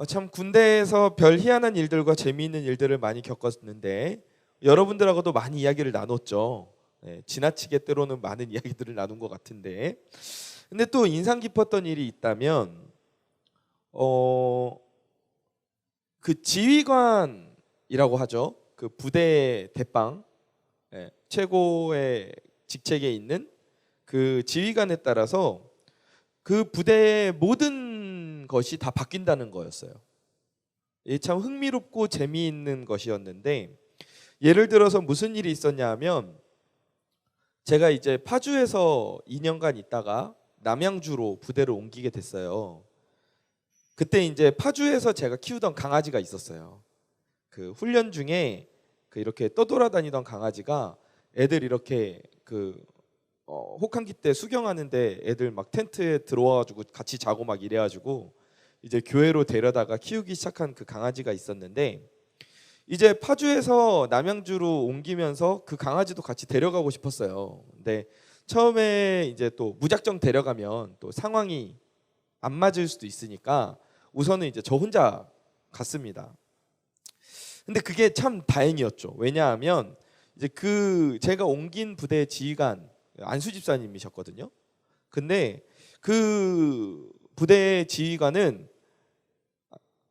참 군대에서 별 희한한 일들과 재미있는 일들을 많이 겪었는데 여러분들하고도 많이 이야기를 나눴죠. 지나치게 때로는 많은 이야기들을 나눈 것 같은데, 근데 또 인상 깊었던 일이 있다면 그 지휘관이라고 하죠. 그 부대 대빵, 최고의 직책에 있는 그 지휘관에 따라서 그 부대의 모든 것이 다 바뀐다는 거였어요. 이게 참 흥미롭고 재미있는 것이었는데, 예를 들어서 무슨 일이 있었냐 하면, 제가 이제 파주에서 2년간 있다가 남양주로 부대를 옮기게 됐어요. 그때 이제 파주에서 제가 키우던 강아지가 있었어요. 그 훈련 중에 그 이렇게 떠돌아다니던 강아지가 애들 이렇게 그 혹한기 때 수경하는데 애들 막 텐트에 들어와가지고 같이 자고 막 이래가지고 이제 교회로 데려다가 키우기 시작한 그 강아지가 있었는데, 이제 파주에서 남양주로 옮기면서 그 강아지도 같이 데려가고 싶었어요. 근데 처음에 이제 또 무작정 데려가면 또 상황이 안 맞을 수도 있으니까 우선은 이제 저 혼자 갔습니다. 근데 그게 참 다행이었죠. 왜냐하면 이제 그 제가 옮긴 부대 지휘관 안수 집사님이셨거든요. 근데 그 부대 지휘관은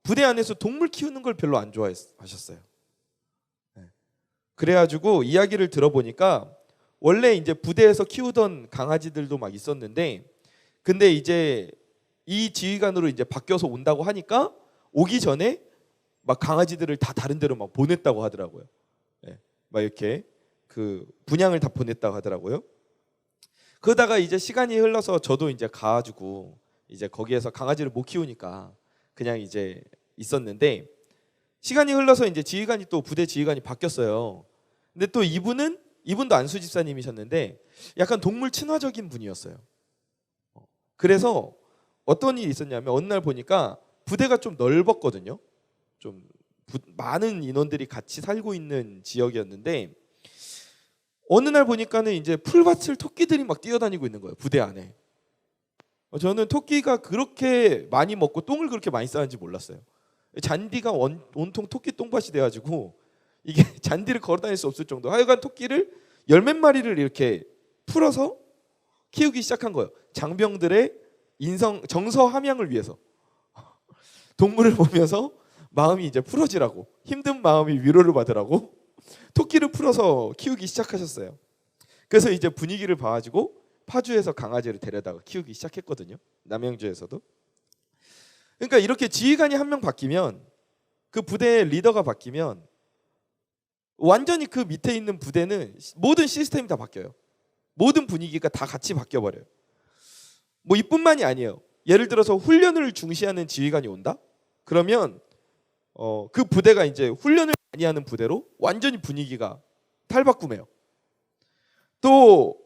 부대 안에서 동물 키우는 걸 별로 안 좋아하셨어요. 그래가지고 이야기를 들어보니까 원래 이제 부대에서 키우던 강아지들도 막 있었는데, 근데 이제 이 지휘관으로 이제 바뀌어서 온다고 하니까 오기 전에 막 강아지들을 다 다른 데로 막 보냈다고 하더라고요. 막 이렇게 그 분양을 다 보냈다고 하더라고요. 그러다가 이제 시간이 흘러서 저도 이제 가가지고 이제 거기에서 강아지를 못 키우니까 그냥 이제 있었는데, 시간이 흘러서 이제 지휘관이 또 부대 지휘관이 바뀌었어요. 근데 또 이분도 안수 집사님이셨는데 약간 동물 친화적인 분이었어요. 그래서 어떤 일이 있었냐면 어느 날 보니까 부대가 좀 넓었거든요. 좀 많은 인원들이 같이 살고 있는 지역이었는데, 어느 날 보니까는 이제 풀밭을 토끼들이 막 뛰어다니고 있는 거예요, 부대 안에. 저는 토끼가 그렇게 많이 먹고 똥을 그렇게 많이 싸는지 몰랐어요. 잔디가 온통 토끼 똥밭이 돼가지고 이게 잔디를 걸어다닐 수 없을 정도. 하여간 토끼를 열몇 마리를 이렇게 풀어서 키우기 시작한 거예요. 장병들의 정서 함양을 위해서. 동물을 보면서 마음이 이제 풀어지라고, 힘든 마음이 위로를 받으라고 토끼를 풀어서 키우기 시작하셨어요. 그래서 이제 분위기를 봐가지고 파주에서 강아지를 데려다가 키우기 시작했거든요. 남양주에서도. 그러니까 이렇게 지휘관이 한 명 바뀌면, 그 부대의 리더가 바뀌면 완전히 그 밑에 있는 부대는 모든 시스템이 다 바뀌어요. 모든 분위기가 다 같이 바뀌어버려요. 뭐 이뿐만이 아니에요. 예를 들어서 훈련을 중시하는 지휘관이 온다? 그러면 그 부대가 이제 훈련을 많이 하는 부대로 완전히 분위기가 탈바꿈해요. 또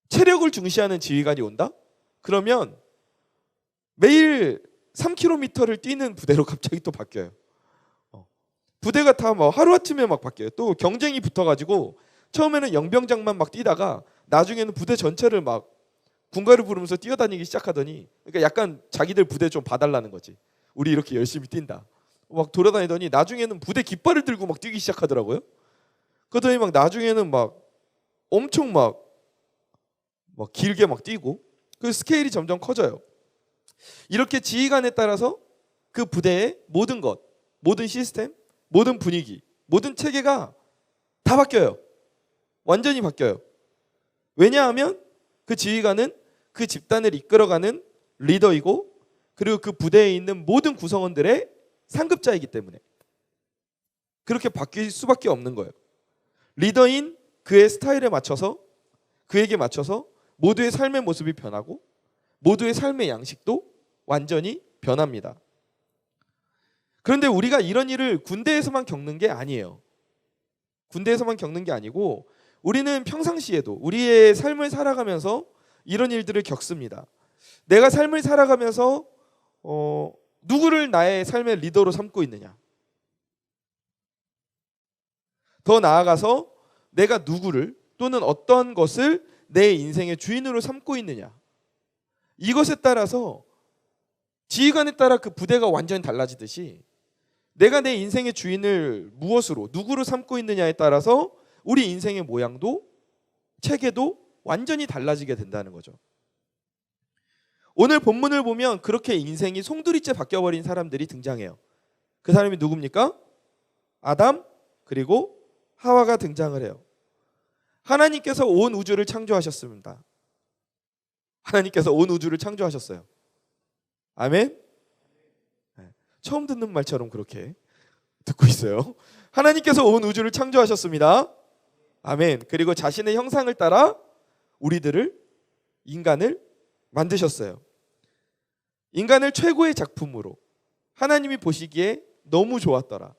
체력을 중시하는 지휘관이 온다? 그러면 매일 3km를 뛰는 부대로 갑자기 또 바뀌어요. 부대가 다 뭐 하루아침에 막 바뀌어요. 또 경쟁이 붙어가지고 처음에는 영병장만 막 뛰다가 나중에는 부대 전체를 막 군가를 부르면서 뛰어다니기 시작하더니, 그러니까 약간 자기들 부대 좀 봐달라는 거지. 우리 이렇게 열심히 뛴다. 막 돌아다니더니 나중에는 부대 깃발을 들고 막 뛰기 시작하더라고요. 그러더니 막 나중에는 막 엄청 막 길게 막 뛰고, 그 스케일이 점점 커져요. 이렇게 지휘관에 따라서 그 부대의 모든 것, 모든 시스템, 모든 분위기, 모든 체계가 다 바뀌어요. 완전히 바뀌어요. 왜냐하면 그 지휘관은 그 집단을 이끌어가는 리더이고, 그리고 그 부대에 있는 모든 구성원들의 상급자이기 때문에 그렇게 바뀔 수밖에 없는 거예요. 리더인 그의 스타일에 맞춰서, 그에게 맞춰서 모두의 삶의 모습이 변하고 모두의 삶의 양식도 완전히 변합니다. 그런데 우리가 이런 일을 군대에서만 겪는 게 아니에요. 군대에서만 겪는 게 아니고 우리는 평상시에도 우리의 삶을 살아가면서 이런 일들을 겪습니다. 내가 삶을 살아가면서 누구를 나의 삶의 리더로 삼고 있느냐? 더 나아가서 내가 누구를 또는 어떤 것을 내 인생의 주인으로 삼고 있느냐? 이것에 따라서 지휘관에 따라 그 부대가 완전히 달라지듯이 내가 내 인생의 주인을 무엇으로 누구로 삼고 있느냐에 따라서 우리 인생의 모양도 체계도 완전히 달라지게 된다는 거죠. 오늘 본문을 보면 그렇게 인생이 송두리째 바뀌어버린 사람들이 등장해요. 그 사람이 누굽니까? 아담 그리고 하와가 등장을 해요. 하나님께서 온 우주를 창조하셨습니다. 하나님께서 온 우주를 창조하셨어요. 아멘? 처음 듣는 말처럼 그렇게 듣고 있어요. 하나님께서 온 우주를 창조하셨습니다. 아멘. 그리고 자신의 형상을 따라 우리들을, 인간을 만드셨어요. 인간을 최고의 작품으로 하나님이 보시기에 너무 좋았더라.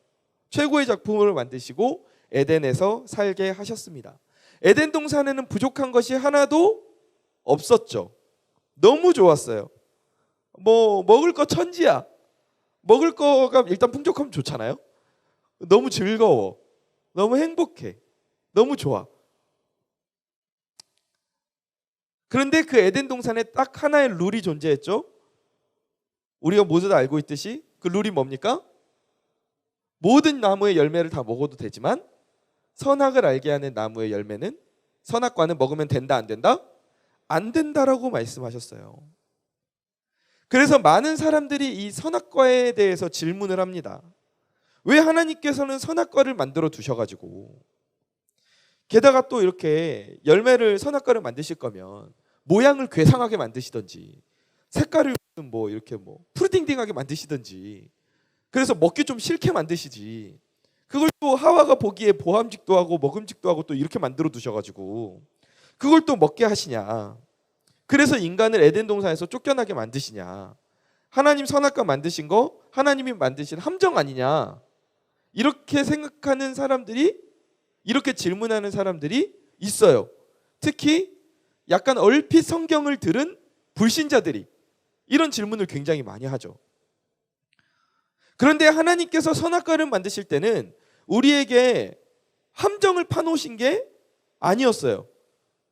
최고의 작품으로 만드시고 에덴에서 살게 하셨습니다. 에덴 동산에는 부족한 것이 하나도 없었죠. 너무 좋았어요. 먹을 거 천지야. 먹을 거가 일단 풍족하면 좋잖아요. 너무 즐거워. 너무 행복해. 너무 좋아. 그런데 그 에덴 동산에 딱 하나의 룰이 존재했죠. 우리가 모두 다 알고 있듯이 그 룰이 뭡니까? 모든 나무의 열매를 다 먹어도 되지만 선악을 알게 하는 나무의 열매는, 선악과는 먹으면 된다 안 된다? 안 된다라고 말씀하셨어요. 그래서 많은 사람들이 이 선악과에 대해서 질문을 합니다. 왜 하나님께서는 선악과를 만들어 두셔가지고, 게다가 또 이렇게 열매를, 선악과를 만드실 거면 모양을 괴상하게 만드시든지 색깔을 이렇게 푸르딩딩하게 만드시든지, 그래서 먹기 좀 싫게 만드시지, 그걸 또 하와가 보기에 보암직도 하고 먹음직도 하고 또 이렇게 만들어 두셔가지고 그걸 또 먹게 하시냐, 그래서 인간을 에덴 동산에서 쫓겨나게 만드시냐, 하나님 선악과 만드신 거 하나님이 만드신 함정 아니냐, 이렇게 생각하는 사람들이, 이렇게 질문하는 사람들이 있어요. 특히 약간 얼핏 성경을 들은 불신자들이 이런 질문을 굉장히 많이 하죠. 그런데 하나님께서 선악과를 만드실 때는 우리에게 함정을 파놓으신 게 아니었어요.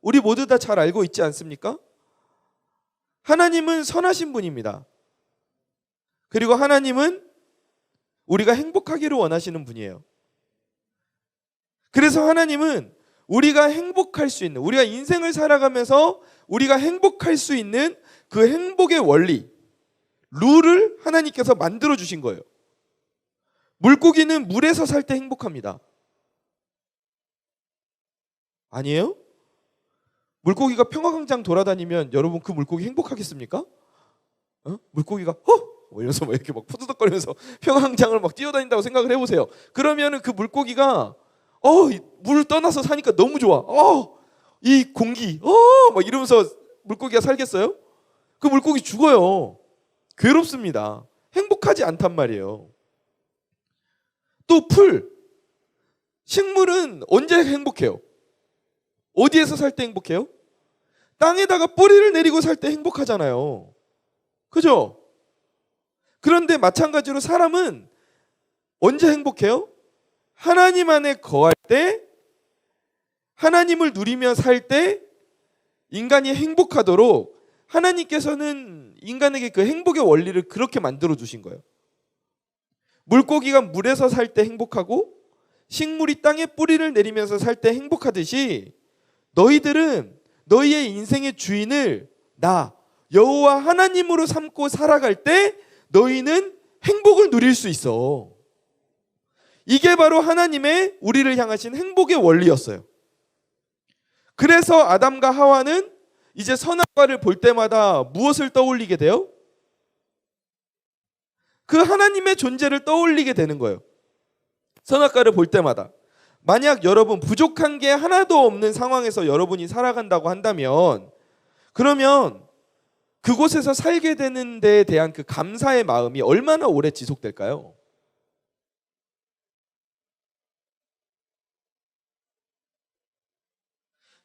우리 모두 다 잘 알고 있지 않습니까? 하나님은 선하신 분입니다. 그리고 하나님은 우리가 행복하기를 원하시는 분이에요. 그래서 하나님은 우리가 행복할 수 있는, 우리가 인생을 살아가면서 우리가 행복할 수 있는 그 행복의 원리, 룰을 하나님께서 만들어 주신 거예요. 물고기는 물에서 살 때 행복합니다. 아니에요? 물고기가 평화광장 돌아다니면 여러분 그 물고기 행복하겠습니까? 물고기가 이러면서 이렇게 푸드덕거리면서 평화광장을 뛰어다닌다고 생각을 해보세요. 그러면은 그 물고기가 물을 떠나서 사니까 너무 좋아. 이 공기, 이러면서 물고기가 살겠어요? 그 물고기 죽어요. 괴롭습니다. 행복하지 않단 말이에요. 또 식물은 언제 행복해요? 어디에서 살 때 행복해요? 땅에다가 뿌리를 내리고 살 때 행복하잖아요. 그죠? 그런데 마찬가지로 사람은 언제 행복해요? 하나님 안에 거할 때, 하나님을 누리며 살 때 인간이 행복하도록 하나님께서는 인간에게 그 행복의 원리를 그렇게 만들어 주신 거예요. 물고기가 물에서 살 때 행복하고 식물이 땅에 뿌리를 내리면서 살 때 행복하듯이 너희들은 너희의 인생의 주인을 나 여호와 하나님으로 삼고 살아갈 때 너희는 행복을 누릴 수 있어. 이게 바로 하나님의 우리를 향하신 행복의 원리였어요. 그래서 아담과 하와는 이제 선악과를 볼 때마다 무엇을 떠올리게 돼요? 그 하나님의 존재를 떠올리게 되는 거예요. 선악과를 볼 때마다. 만약 여러분 부족한 게 하나도 없는 상황에서 여러분이 살아간다고 한다면, 그러면 그곳에서 살게 되는 데에 대한 그 감사의 마음이 얼마나 오래 지속될까요?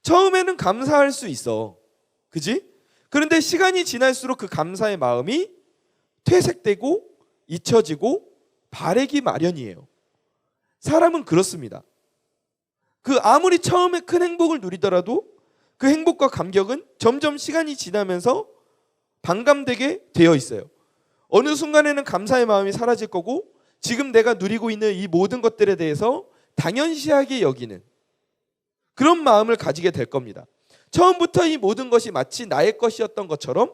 처음에는 감사할 수 있어. 그지? 그런데 시간이 지날수록 그 감사의 마음이 퇴색되고 잊혀지고 바래기 마련이에요. 사람은 그렇습니다. 그 아무리 처음에 큰 행복을 누리더라도 그 행복과 감격은 점점 시간이 지나면서 반감되게 되어 있어요. 어느 순간에는 감사의 마음이 사라질 거고 지금 내가 누리고 있는 이 모든 것들에 대해서 당연시하게 여기는 그런 마음을 가지게 될 겁니다. 처음부터 이 모든 것이 마치 나의 것이었던 것처럼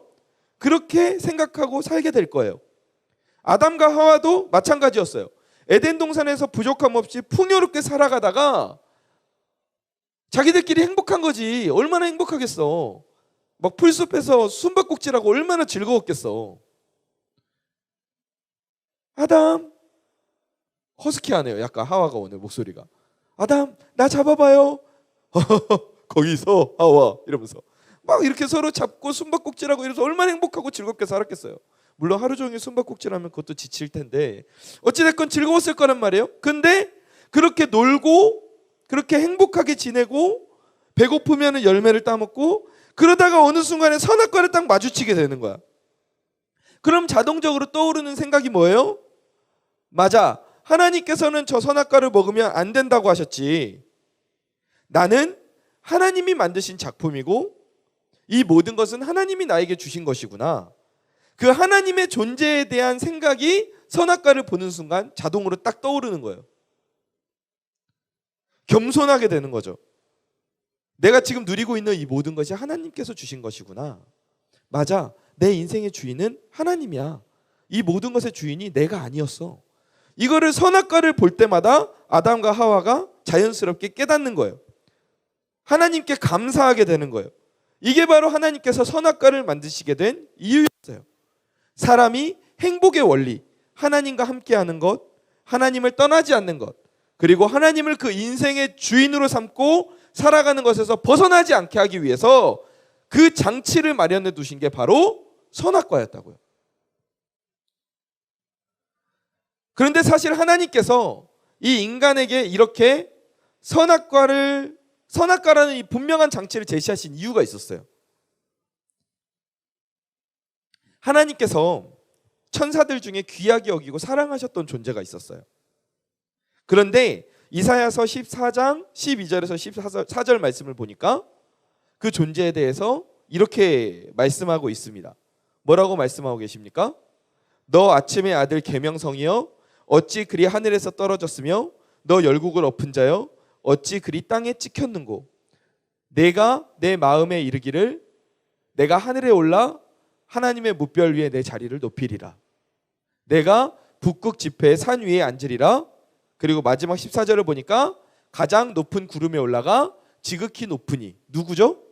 그렇게 생각하고 살게 될 거예요. 아담과 하와도 마찬가지였어요. 에덴 동산에서 부족함 없이 풍요롭게 살아가다가 자기들끼리 행복한 거지. 얼마나 행복하겠어. 막 풀숲에서 숨바꼭질하고 얼마나 즐거웠겠어. 아담, 허스키하네요. 약간 하와가 오늘 목소리가. 아담, 나 잡아봐요. 거기서 하와 이러면서 막 이렇게 서로 잡고 숨바꼭질하고 이래서 얼마나 행복하고 즐겁게 살았겠어요. 물론 하루 종일 숨바꼭질하면 그것도 지칠 텐데 어찌됐건 즐거웠을 거란 말이에요. 근데 그렇게 놀고 그렇게 행복하게 지내고 배고프면 열매를 따먹고 그러다가 어느 순간에 선악과를 딱 마주치게 되는 거야. 그럼 자동적으로 떠오르는 생각이 뭐예요? 맞아, 하나님께서는 저 선악과를 먹으면 안 된다고 하셨지. 나는 하나님이 만드신 작품이고 이 모든 것은 하나님이 나에게 주신 것이구나. 그 하나님의 존재에 대한 생각이 선악과를 보는 순간 자동으로 딱 떠오르는 거예요. 겸손하게 되는 거죠. 내가 지금 누리고 있는 이 모든 것이 하나님께서 주신 것이구나. 맞아, 내 인생의 주인은 하나님이야. 이 모든 것의 주인이 내가 아니었어. 이거를 선악과를 볼 때마다 아담과 하와가 자연스럽게 깨닫는 거예요. 하나님께 감사하게 되는 거예요. 이게 바로 하나님께서 선악과를 만드시게 된 이유였어요. 사람이 행복의 원리, 하나님과 함께하는 것, 하나님을 떠나지 않는 것, 그리고 하나님을 그 인생의 주인으로 삼고 살아가는 것에서 벗어나지 않게 하기 위해서 그 장치를 마련해 두신 게 바로 선악과였다고요. 그런데 사실 하나님께서 이 인간에게 이렇게 선악과라는 이 분명한 장치를 제시하신 이유가 있었어요. 하나님께서 천사들 중에 귀하게 여기고 사랑하셨던 존재가 있었어요. 그런데 이사야서 14장 12절에서 14절 말씀을 보니까 그 존재에 대해서 이렇게 말씀하고 있습니다. 뭐라고 말씀하고 계십니까? 너 아침의 아들 계명성이여 어찌 그리 하늘에서 떨어졌으며 너 열국을 엎은 자여 어찌 그리 땅에 찍혔는고 내가 내 마음에 이르기를 내가 하늘에 올라 하나님의 뭇별 위에 내 자리를 높이리라. 내가 북극 지폐의 산 위에 앉으리라. 그리고 마지막 14절을 보니까 가장 높은 구름에 올라가 지극히 높으니 누구죠?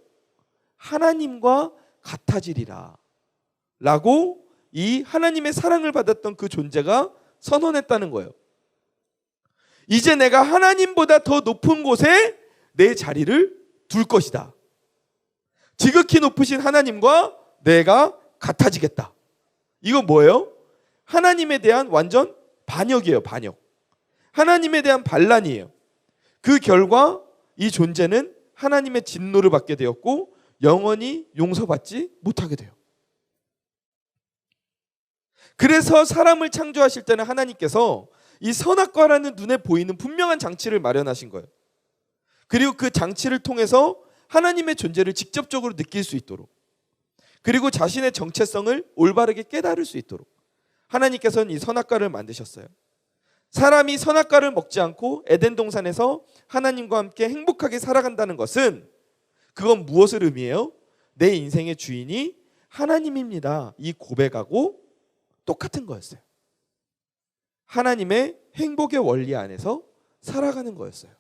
하나님과 같아지리라 라고 이 하나님의 사랑을 받았던 그 존재가 선언했다는 거예요. 이제 내가 하나님보다 더 높은 곳에 내 자리를 둘 것이다. 지극히 높으신 하나님과 내가 같아지겠다. 이건 뭐예요? 하나님에 대한 완전 반역이에요. 반역. 하나님에 대한 반란이에요. 그 결과 이 존재는 하나님의 진노를 받게 되었고 영원히 용서받지 못하게 돼요. 그래서 사람을 창조하실 때는 하나님께서 이 선악과라는 눈에 보이는 분명한 장치를 마련하신 거예요. 그리고 그 장치를 통해서 하나님의 존재를 직접적으로 느낄 수 있도록, 그리고 자신의 정체성을 올바르게 깨달을 수 있도록 하나님께서는 이 선악과를 만드셨어요. 사람이 선악과를 먹지 않고 에덴 동산에서 하나님과 함께 행복하게 살아간다는 것은 그건 무엇을 의미해요? 내 인생의 주인이 하나님입니다. 이 고백하고 똑같은 거였어요. 하나님의 행복의 원리 안에서 살아가는 거였어요.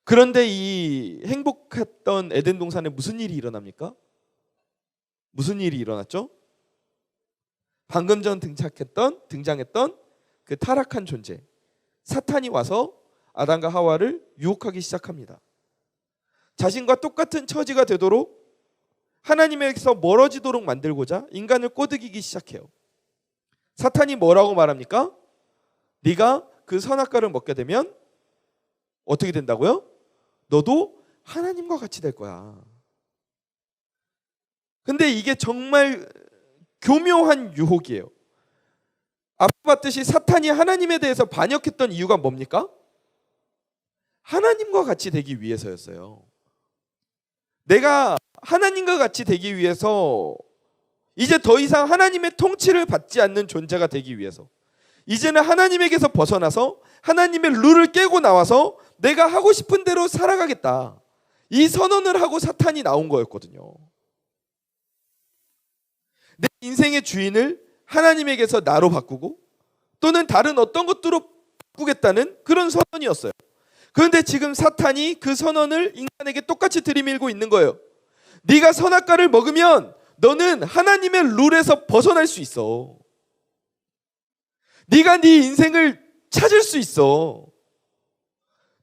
그런데 이 행복했던 에덴 동산에 무슨 일이 일어납니까? 무슨 일이 일어났죠? 방금 전 등장했던 그 타락한 존재 사탄이 와서 아담과 하와를 유혹하기 시작합니다. 자신과 똑같은 처지가 되도록 하나님에게서 멀어지도록 만들고자 인간을 꼬드기기 시작해요. 사탄이 뭐라고 말합니까? 네가 그 선악과를 먹게 되면 어떻게 된다고요? 너도 하나님과 같이 될 거야. 근데 이게 정말 교묘한 유혹이에요. 앞서 봤듯이 사탄이 하나님에 대해서 반역했던 이유가 뭡니까? 하나님과 같이 되기 위해서였어요. 내가 하나님과 같이 되기 위해서 이제 더 이상 하나님의 통치를 받지 않는 존재가 되기 위해서, 이제는 하나님에게서 벗어나서 하나님의 룰을 깨고 나와서 내가 하고 싶은 대로 살아가겠다, 이 선언을 하고 사탄이 나온 거였거든요. 내 인생의 주인을 하나님에게서 나로 바꾸고 또는 다른 어떤 것들로 바꾸겠다는 그런 선언이었어요. 그런데 지금 사탄이 그 선언을 인간에게 똑같이 들이밀고 있는 거예요. 네가 선악과를 먹으면 너는 하나님의 룰에서 벗어날 수 있어. 네가 네 인생을 찾을 수 있어.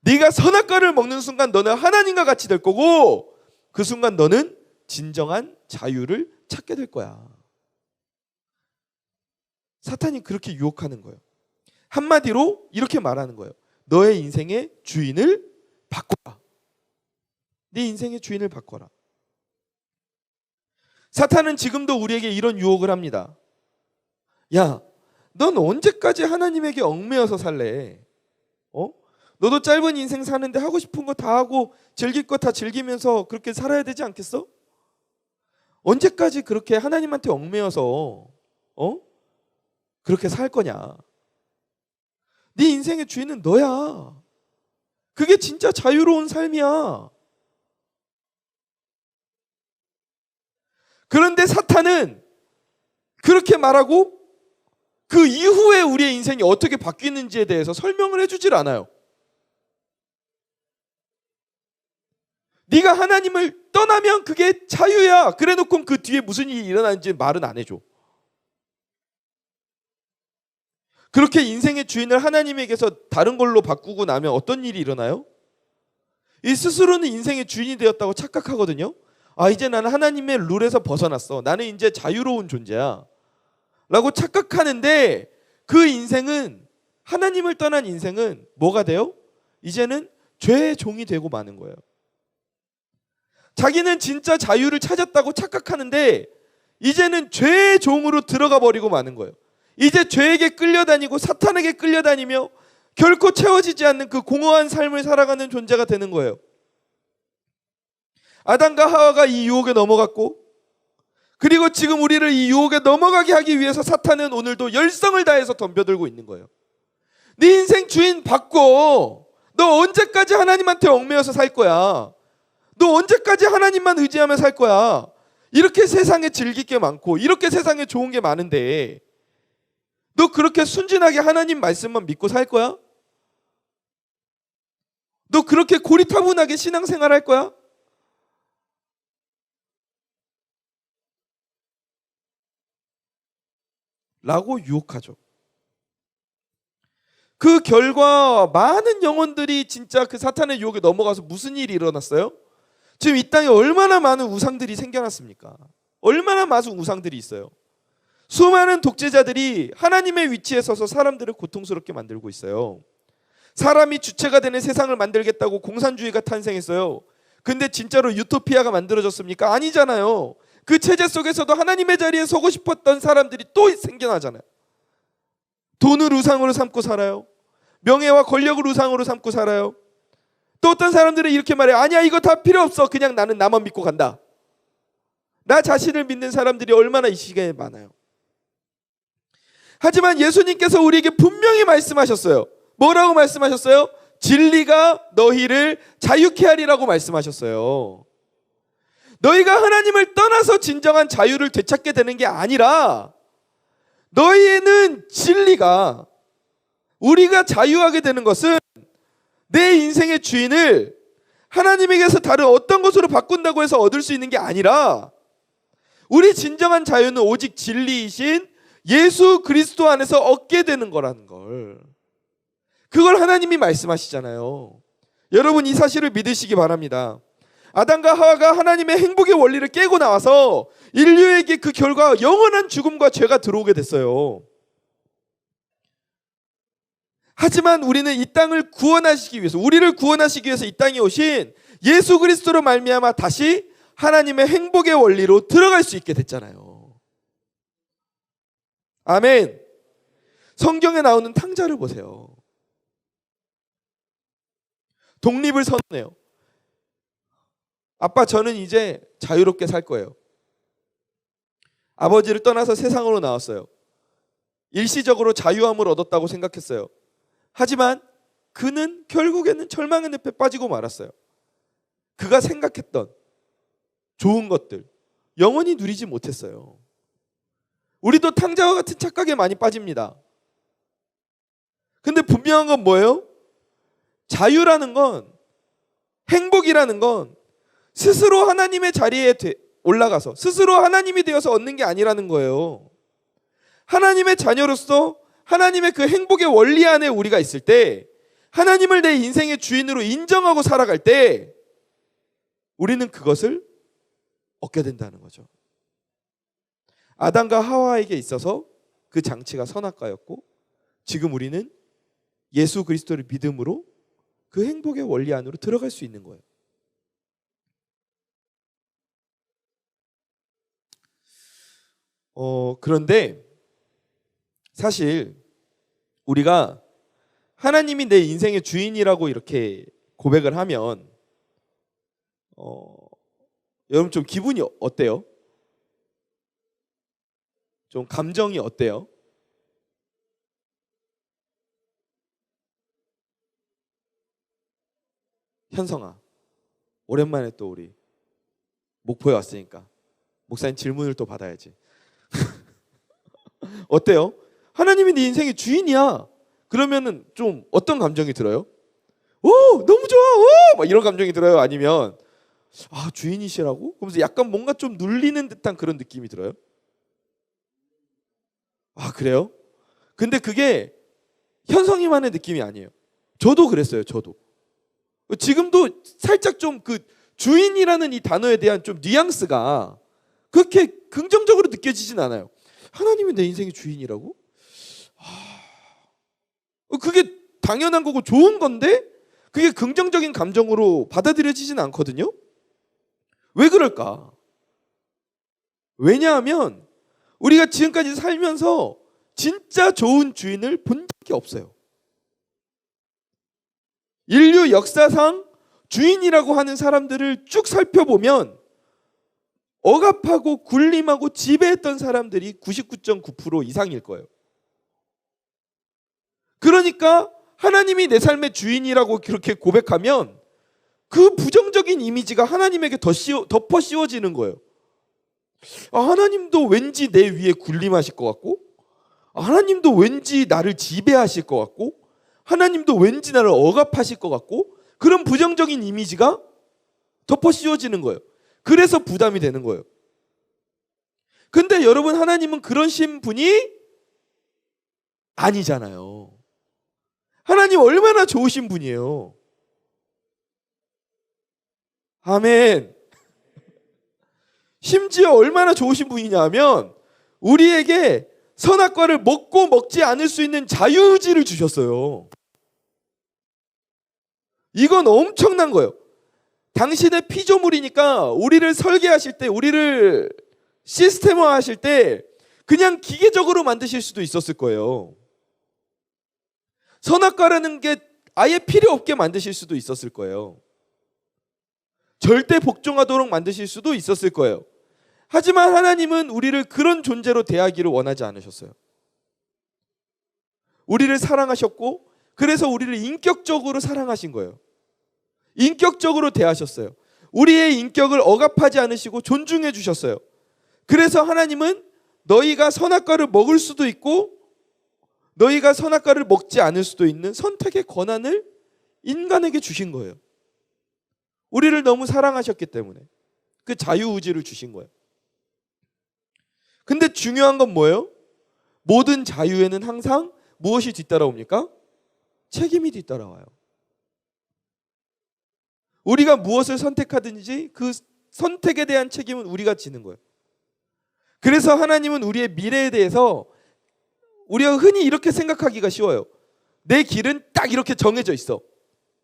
네가 선악과를 먹는 순간 너는 하나님과 같이 될 거고, 그 순간 너는 진정한 자유를 찾게 될 거야. 사탄이 그렇게 유혹하는 거예요. 한마디로 이렇게 말하는 거예요. 너의 인생의 주인을 바꿔라. 네 인생의 주인을 바꿔라. 사탄은 지금도 우리에게 이런 유혹을 합니다. 야, 넌 언제까지 하나님에게 얽매여서 살래? 너도 짧은 인생 사는데 하고 싶은 거 다 하고 즐길 거 다 즐기면서 그렇게 살아야 되지 않겠어? 언제까지 그렇게 하나님한테 얽매여서 그렇게 살 거냐? 네 인생의 주인은 너야. 그게 진짜 자유로운 삶이야. 그런데 사탄은 그렇게 말하고 그 이후에 우리의 인생이 어떻게 바뀌는지에 대해서 설명을 해주질 않아요. 네가 하나님을 떠나면 그게 자유야, 그래 놓고 그 뒤에 무슨 일이 일어나는지 말은 안 해줘. 그렇게 인생의 주인을 하나님에게서 다른 걸로 바꾸고 나면 어떤 일이 일어나요? 이 스스로는 인생의 주인이 되었다고 착각하거든요. 아, 이제 나는 하나님의 룰에서 벗어났어, 나는 이제 자유로운 존재야 라고 착각하는데, 그 인생은, 하나님을 떠난 인생은 뭐가 돼요? 이제는 죄의 종이 되고 마는 거예요. 자기는 진짜 자유를 찾았다고 착각하는데 이제는 죄의 종으로 들어가 버리고 마는 거예요. 이제 죄에게 끌려다니고 사탄에게 끌려다니며 결코 채워지지 않는 그 공허한 삶을 살아가는 존재가 되는 거예요. 아담과 하와가 이 유혹에 넘어갔고, 그리고 지금 우리를 이 유혹에 넘어가게 하기 위해서 사탄은 오늘도 열성을 다해서 덤벼들고 있는 거예요. 네 인생 주인 바꿔. 너 언제까지 하나님한테 얽매여서 살 거야? 너 언제까지 하나님만 의지하며 살 거야? 이렇게 세상에 즐길 게 많고 이렇게 세상에 좋은 게 많은데 너 그렇게 순진하게 하나님 말씀만 믿고 살 거야? 너 그렇게 고리타분하게 신앙생활 할 거야? 라고 유혹하죠. 그 결과 많은 영혼들이 진짜 그 사탄의 유혹에 넘어가서 무슨 일이 일어났어요? 지금 이 땅에 얼마나 많은 우상들이 생겨났습니까? 얼마나 많은 우상들이 있어요. 수많은 독재자들이 하나님의 위치에 서서 사람들을 고통스럽게 만들고 있어요. 사람이 주체가 되는 세상을 만들겠다고 공산주의가 탄생했어요. 근데 진짜로 유토피아가 만들어졌습니까? 아니잖아요. 그 체제 속에서도 하나님의 자리에 서고 싶었던 사람들이 또 생겨나잖아요. 돈을 우상으로 삼고 살아요. 명예와 권력을 우상으로 삼고 살아요. 또 어떤 사람들은 이렇게 말해요. 아니야, 이거 다 필요 없어. 그냥 나는 나만 믿고 간다. 나 자신을 믿는 사람들이 얼마나 이 시기에 많아요. 하지만 예수님께서 우리에게 분명히 말씀하셨어요. 뭐라고 말씀하셨어요? 진리가 너희를 자유케 하리라고 말씀하셨어요. 너희가 하나님을 떠나서 진정한 자유를 되찾게 되는 게 아니라 너희는 진리가, 우리가 자유하게 되는 것은 내 인생의 주인을 하나님에게서 다른 어떤 것으로 바꾼다고 해서 얻을 수 있는 게 아니라 우리 진정한 자유는 오직 진리이신 예수 그리스도 안에서 얻게 되는 거라는 걸, 그걸 하나님이 말씀하시잖아요. 여러분, 이 사실을 믿으시기 바랍니다. 아담과 하와가 하나님의 행복의 원리를 깨고 나와서 인류에게 그 결과 영원한 죽음과 죄가 들어오게 됐어요. 하지만 우리는 이 땅을 구원하시기 위해서, 우리를 구원하시기 위해서 이 땅에 오신 예수 그리스도로 말미암아 다시 하나님의 행복의 원리로 들어갈 수 있게 됐잖아요. 아멘. 성경에 나오는 탕자를 보세요. 독립을 선언해요. 아빠, 저는 이제 자유롭게 살 거예요. 아버지를 떠나서 세상으로 나왔어요. 일시적으로 자유함을 얻었다고 생각했어요. 하지만 그는 결국에는 절망의 늪에 빠지고 말았어요. 그가 생각했던 좋은 것들 영원히 누리지 못했어요. 우리도 탕자와 같은 착각에 많이 빠집니다. 근데 분명한 건 뭐예요? 자유라는 건, 행복이라는 건 스스로 하나님의 자리에 올라가서 스스로 하나님이 되어서 얻는 게 아니라는 거예요. 하나님의 자녀로서 하나님의 그 행복의 원리 안에 우리가 있을 때, 하나님을 내 인생의 주인으로 인정하고 살아갈 때 우리는 그것을 얻게 된다는 거죠. 아담과 하와에게 있어서 그 장치가 선악과였고, 지금 우리는 예수 그리스도를 믿음으로 그 행복의 원리 안으로 들어갈 수 있는 거예요. 그런데 사실 우리가 하나님이 내 인생의 주인이라고 이렇게 고백을 하면 여러분 좀 기분이 어때요? 좀 감정이 어때요? 현성아, 오랜만에 또 우리 목포에 왔으니까 목사님 질문을 또 받아야지. 어때요? 하나님이 네 인생의 주인이야. 그러면은 좀 어떤 감정이 들어요? 오, 너무 좋아. 오! 막 이런 감정이 들어요? 아니면 주인이시라고? 그러면서 약간 뭔가 좀 눌리는 듯한 그런 느낌이 들어요? 그래요? 근데 그게 현성이만의 느낌이 아니에요. 저도 그랬어요. 저도. 지금도 살짝 좀 그 주인이라는 이 단어에 대한 좀 뉘앙스가 그렇게 긍정적으로 느껴지진 않아요. 하나님이 내 인생의 주인이라고? 그게 당연한 거고 좋은 건데 그게 긍정적인 감정으로 받아들여지진 않거든요. 왜 그럴까? 왜냐하면 우리가 지금까지 살면서 진짜 좋은 주인을 본 적이 없어요. 인류 역사상 주인이라고 하는 사람들을 쭉 살펴보면 억압하고 군림하고 지배했던 사람들이 99.9% 이상일 거예요. 그러니까 하나님이 내 삶의 주인이라고 그렇게 고백하면 그 부정적인 이미지가 하나님에게 덮어 씌워지는 거예요. 하나님도 왠지 내 위에 군림하실 것 같고, 하나님도 왠지 나를 지배하실 것 같고, 하나님도 왠지 나를 억압하실 것 같고, 그런 부정적인 이미지가 덮어 씌워지는 거예요. 그래서 부담이 되는 거예요. 근데 여러분, 하나님은 그러신 분이 아니잖아요. 하나님 얼마나 좋으신 분이에요. 아멘. 심지어 얼마나 좋으신 분이냐면 우리에게 선악과를 먹고 먹지 않을 수 있는 자유의지를 주셨어요. 이건 엄청난 거예요. 당신의 피조물이니까 우리를 설계하실 때, 우리를 시스템화 하실 때 그냥 기계적으로 만드실 수도 있었을 거예요. 선악과라는 게 아예 필요 없게 만드실 수도 있었을 거예요. 절대 복종하도록 만드실 수도 있었을 거예요. 하지만 하나님은 우리를 그런 존재로 대하기를 원하지 않으셨어요. 우리를 사랑하셨고, 그래서 우리를 인격적으로 사랑하신 거예요. 인격적으로 대하셨어요. 우리의 인격을 억압하지 않으시고 존중해 주셨어요. 그래서 하나님은 너희가 선악과를 먹을 수도 있고 너희가 선악과를 먹지 않을 수도 있는 선택의 권한을 인간에게 주신 거예요. 우리를 너무 사랑하셨기 때문에 그 자유의지를 주신 거예요. 근데 중요한 건 뭐예요? 모든 자유에는 항상 무엇이 뒤따라옵니까? 책임이 뒤따라와요. 우리가 무엇을 선택하든지 그 선택에 대한 책임은 우리가 지는 거예요. 그래서 하나님은 우리의 미래에 대해서 우리가 흔히 이렇게 생각하기가 쉬워요. 내 길은 딱 이렇게 정해져 있어.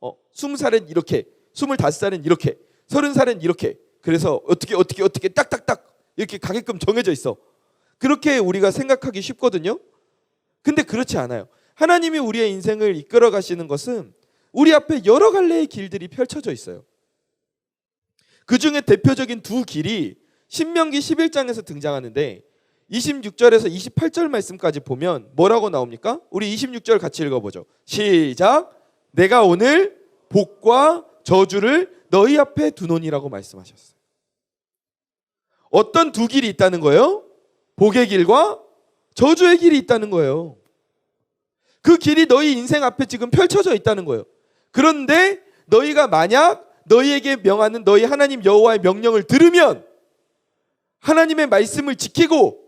20살은 이렇게, 25살은 이렇게, 30살은 이렇게. 그래서 어떻게 딱딱딱 이렇게 가게끔 정해져 있어. 그렇게 우리가 생각하기 쉽거든요. 근데 그렇지 않아요. 하나님이 우리의 인생을 이끌어 가시는 것은 우리 앞에 여러 갈래의 길들이 펼쳐져 있어요. 그 중에 대표적인 두 길이 신명기 11장에서 등장하는데 26절에서 28절 말씀까지 보면 뭐라고 나옵니까? 우리 26절 같이 읽어보죠. 시작. 내가 오늘 복과 저주를 너희 앞에 두노니라고 말씀하셨어요. 어떤 두 길이 있다는 거예요? 복의 길과 저주의 길이 있다는 거예요. 그 길이 너희 인생 앞에 지금 펼쳐져 있다는 거예요. 그런데 너희가 만약 너희에게 명하는 너희 하나님 여호와의 명령을 들으면, 하나님의 말씀을 지키고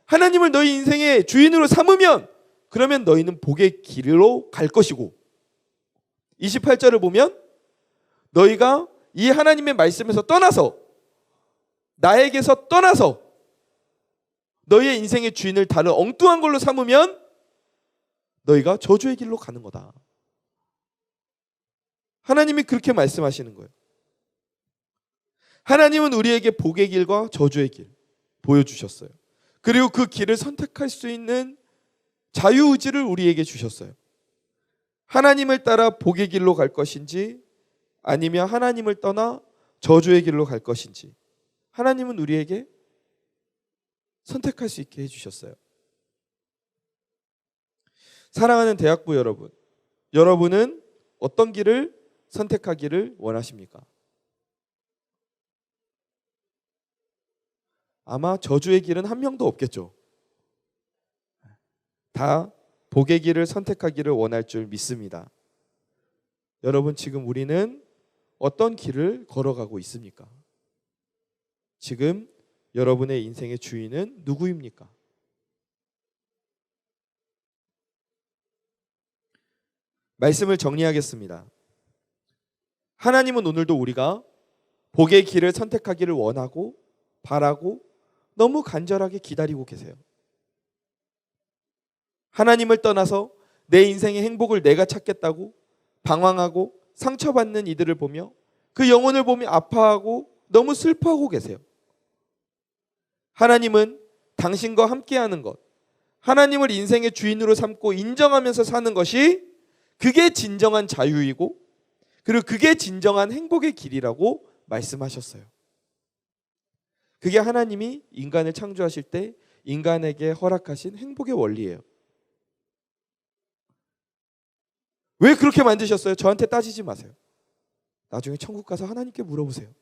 하나님을 너희 인생의 주인으로 삼으면, 그러면 너희는 복의 길로 갈 것이고, 28절을 보면 너희가 이 하나님의 말씀에서 떠나서, 나에게서 떠나서 너희의 인생의 주인을 다른 엉뚱한 걸로 삼으면 너희가 저주의 길로 가는 거다. 하나님이 그렇게 말씀하시는 거예요. 하나님은 우리에게 복의 길과 저주의 길 보여주셨어요. 그리고 그 길을 선택할 수 있는 자유의지를 우리에게 주셨어요. 하나님을 따라 복의 길로 갈 것인지 아니면 하나님을 떠나 저주의 길로 갈 것인지 하나님은 우리에게 선택할 수 있게 해주셨어요. 사랑하는 대학부 여러분, 여러분은 어떤 길을 선택하기를 원하십니까? 아마 저주의 길은 한 명도 없겠죠. 다 복의 길을 선택하기를 원할 줄 믿습니다. 여러분, 지금 우리는 어떤 길을 걸어가고 있습니까? 지금 여러분의 인생의 주인은 누구입니까? 말씀을 정리하겠습니다. 하나님은 오늘도 우리가 복의 길을 선택하기를 원하고 바라고 너무 간절하게 기다리고 계세요. 하나님을 떠나서 내 인생의 행복을 내가 찾겠다고 방황하고 상처받는 이들을 보며 그 영혼을 보며 아파하고 너무 슬퍼하고 계세요. 하나님은 당신과 함께하는 것, 하나님을 인생의 주인으로 삼고 인정하면서 사는 것이 그게 진정한 자유이고 그리고 그게 진정한 행복의 길이라고 말씀하셨어요. 그게 하나님이 인간을 창조하실 때 인간에게 허락하신 행복의 원리예요. 왜 그렇게 만드셨어요? 저한테 따지지 마세요. 나중에 천국 가서 하나님께 물어보세요.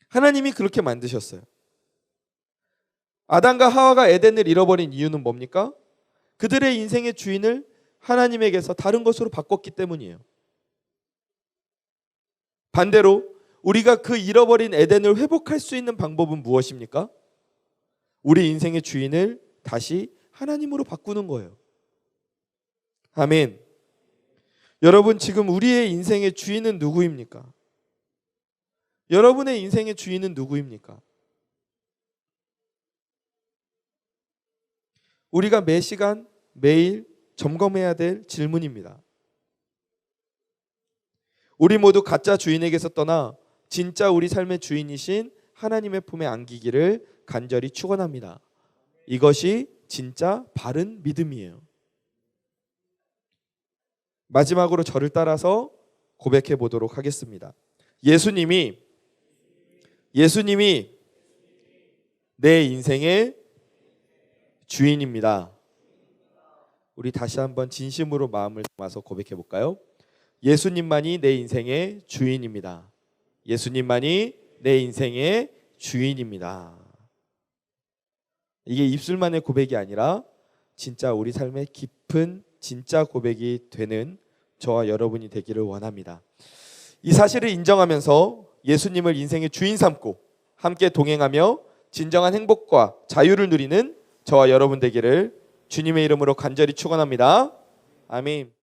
하나님이 그렇게 만드셨어요. 아담과 하와가 에덴을 잃어버린 이유는 뭡니까? 그들의 인생의 주인을 하나님에게서 다른 것으로 바꿨기 때문이에요. 반대로 우리가 그 잃어버린 에덴을 회복할 수 있는 방법은 무엇입니까? 우리 인생의 주인을 다시 하나님으로 바꾸는 거예요. 아멘. 여러분, 지금 우리의 인생의 주인은 누구입니까? 여러분의 인생의 주인은 누구입니까? 우리가 매 시간 매일 점검해야 될 질문입니다. 우리 모두 가짜 주인에게서 떠나 진짜 우리 삶의 주인이신 하나님의 품에 안기기를 간절히 축원합니다. 이것이 진짜 바른 믿음이에요. 마지막으로 저를 따라서 고백해 보도록 하겠습니다. 예수님이 내 인생의 주인입니다. 우리 다시 한번 진심으로 마음을 담아서 고백해 볼까요? 예수님만이 내 인생의 주인입니다. 예수님만이 내 인생의 주인입니다. 이게 입술만의 고백이 아니라 진짜 우리 삶의 깊은 진짜 고백이 되는 저와 여러분이 되기를 원합니다. 이 사실을 인정하면서 예수님을 인생의 주인 삼고 함께 동행하며 진정한 행복과 자유를 누리는 저와 여러분 되기를 주님의 이름으로 간절히 축원합니다. 아멘.